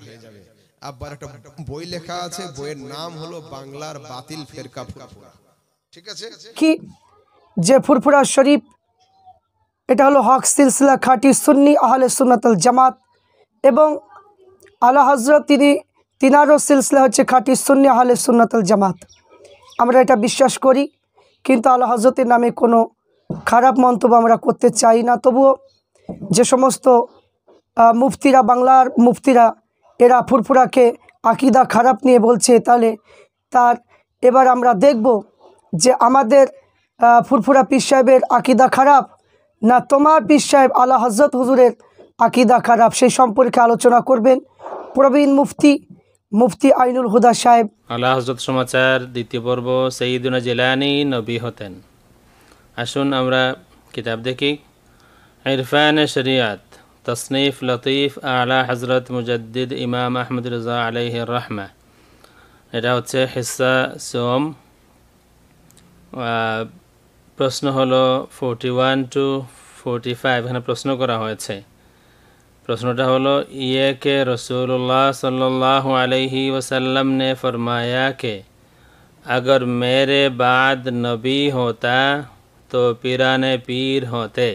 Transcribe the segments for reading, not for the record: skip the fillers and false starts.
হয়ে যাবে। আব্বার একটা বই লেখা আছে, বইয়ের নাম হলো বাংলার বাতিল ফেরকা ফুরফুরা। ঠিক আছে, কি যে ফুরফুরা শরীফ এটা হলো হক সিলসিলা খাঁটি সুন্নি আহলে সুন্নাতুল জামাত, এবং আলা হযরত তিনারও সিলসিলা হচ্ছে খাঁটি সুন্নি আহলে সুন্নাতুল জামাত। আমরা এটা বিশ্বাস করি, কিন্তু আলা হযরতের নামে কোনো খারাপ মন্তব্য আমরা করতে চাই না। তবুও যে সমস্ত মুফতিরা, বাংলার মুফতিরা, এরা ফুরফুরাকে আকিদা খারাপ নিয়ে বলছে, তাহলে তার এবার আমরা দেখব যে আমাদের ফুরফুরা পীর সাহেবের আকিদা খারাপ না তোমার পীর সাহেব আলা হযরত হুজুরের আকিদা খারাপ, সেই সম্পর্কে আলোচনা করবেন প্রবীণ মুফতি আইনুল হুদা সাহেব। আলা হযরত সমাচার দ্বিতীয় পর্ব, সৈয়দুনা জিলানী নবী হতেন। আসুন আমরা কিতাব দেখি। ইরফান শরিয়াত, তসনিফ লতিফ আলা হযরত মুজাদ্দিদ ইমাম আহমদ রিজা আলাইহি রহমা। এটা হচ্ছে হিস্সা সোম। প্রশ্ন হলো 41 to 45। এখানে প্রশ্ন করা হয়েছে। प्रश्नटा हलो ये कि रसूलुल्लाह सल्लल्लाहु अलैहि वसल्लम ने फरमाया कि अगर मेरे बाद नबी होता तो पीराने पीर होते।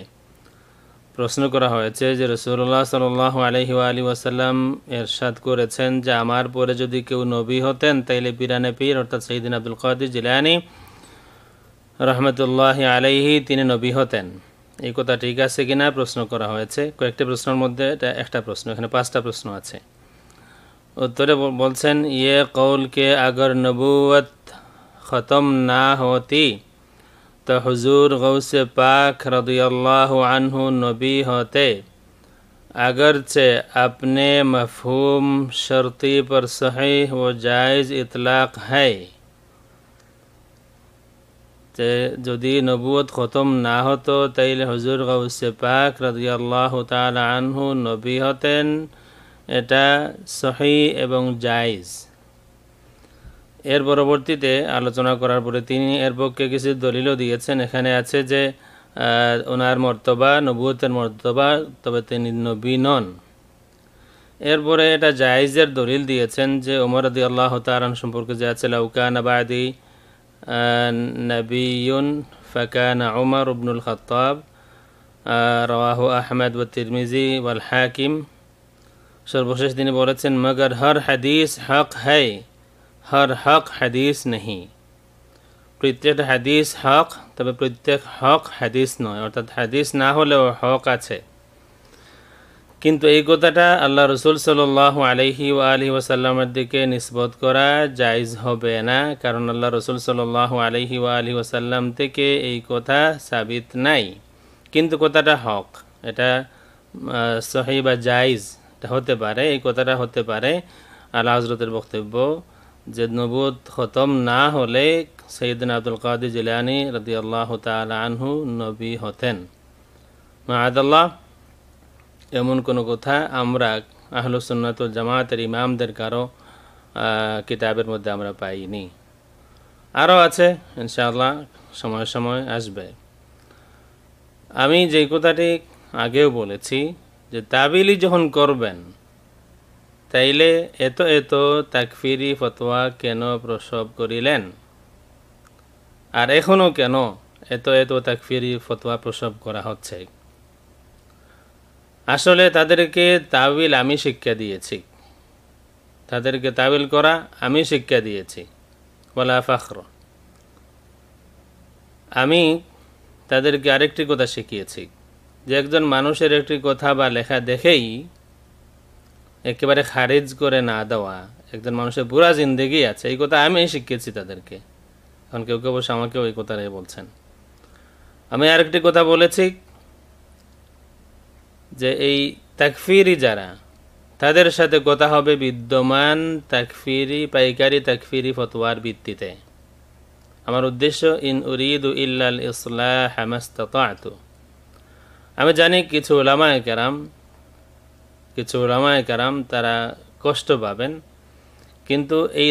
प्रश्न करा হয়েছে যে রাসূলুল্লাহ সাল্লাল্লাহু আলাইহি ওয়া আলিহি ওয়াসাল্লাম ইরশাদ করেছেন যে আমার পরে যদি কেউ নবী হতেন তাইলে পীরানে পীর অর্থাৎ সাইয়্যিদিনা আব্দুল কাদের জিলানী রাহমাতুল্লাহি আলাইহি তিনি নবী হতেন। এই কথা ঠিক আছে কিনা প্রশ্ন করা হয়েছে। কয়েকটি প্রশ্নের মধ্যে এটা একটা প্রশ্ন, এখানে 5টা প্রশ্ন আছে। उत्तरे बोलছেন ये कौल के अगर नबूवत ख़त्म ना होती तो हुजूर गौस पाक रदियल्लाहु अन्हु नबी होते, अगरचे अपने मफहूम शर्ती पर सहीह व जायज़ इतलाक़ है। যদি নবুয়ত খতম না হতো তাইলে হুজুর গাউসে পাক রাদিয়াল্লাহু তাআলা আনহু নবী হতেন, এটা সহিহ এবং জায়েজ। এর পরবর্তীতে আলোচনা করার পরে তিনি এর পক্ষে কিছু দলিলও দিয়েছেন। এখানে আছে যে ওনার মর্তবা নবুয়তের মর্তবা, তবে তিনি নবী নন। এরপরে এটা জায়েজের দলিল দিয়েছেন যে ওমর রাদিয়াল্লাহু তাআলা সম্পর্কে যে আছে লাউ কানা বাদি নবিয়ুন ফাকানা উমর ইবনুল খাত্তাব, রাওয়াহু আহমদ ওয়া তিরমিজি ওয়াল হাকিম। সর্বশেষ তিনি বলেছেন মগর হর হাদিস হক হ্যায়, হর হক হাদিস নেই। প্রত্যেক হাদিস হক, তবে প্রত্যেক হক হাদিস নয়, অর্থাৎ হাদিস না হলেও হক আছে। কিন্তু এই কথাটা আল্লাহ রসুল সাল্লাল্লাহু আলাইহি ওয়া আলিহি ওয়াসাল্লামের দিকে নিসবত করা জায়েজ হবে না, কারণ আল্লাহ রসুল সাল্লাল্লাহু আলাইহি ওয়া আলিহি ওয়াসাল্লাম থেকে এই কথা সাবিত নাই। কিন্তু কথাটা হক, এটা সহিহ বা জায়েজ হতে পারে, এই কথাটা হতে পারে। আলা হযরতের বক্তব্য যে নবুয়ত খতম না হলে সাইয়্যিদনা আব্দুল কাদের জিলানী রাদিয়াল্লাহু তাআলা আনহু নবী হতেন। মাআদাল্লাহ, এমন কোনো কথা আমরা আহলুস সুন্নাত ওয়াল জামাতের ইমামদের কারো কিতাবের মধ্যে আমরা পাইনি। আরও আছে, ইনশাআল্লাহ সময় সময় আসবে। আমি যে কথাটি আগেও বলেছি যে তাবিলি যখন করবেন তাইলে এত এত তাকফিরি ফতোয়া কেন প্রসব করিলেন, আর এখনও কেন এত এত তাকফিরি ফতোয়া প্রসব করা হচ্ছে। আসলে তাদেরকে তাবিল আমি শিক্ষা দিয়েছি, তাদেরকে তাবিল করা আমি শিক্ষা দিয়েছি, ওয়ালা ফাখর। আমি তাদেরকে আরেকটি কথা শিখিয়েছি যে একজন মানুষের একটি কথা বা লেখা দেখেই একেবারে খারিজ করে না দেওয়া, একজন মানুষের পুরা জিন্দেগি আছে, এই কথা আমি শিখিয়েছি তাদেরকে। এখন কেউ কেউ অবশ্য আমাকেও এই কথাটাই বলছেন। আমি আরেকটি কথা বলেছি যে এই তাকফিরি যারা, তাদের সাথে কথা হবে বিদ্যমান তাকফিরি পাইকারি তাকফিরি ফতোয়ার ভিত্তিতে। আমার উদ্দেশ্য ইন উরিদু ইল্লাল ইসলাহ মাস্তাতাতু। আমি জানি কিছু উলামায়ে কেরাম তারা কষ্ট পাবেন, কিন্তু এই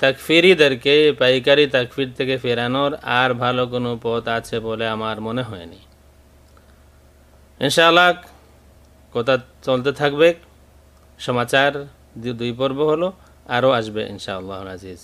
তাকফিরিদেরকে পাইকারি তাকফির থেকে ফেরানোর আর ভালো কোনো পথ আছে বলে আমার মনে হয়নি। ইনশাআল্লাহ কথা চলতে থাকবে। সমাচার দুই পর্ব হলো, আরও আসবে ইনশাআল্লাহ আজিজ।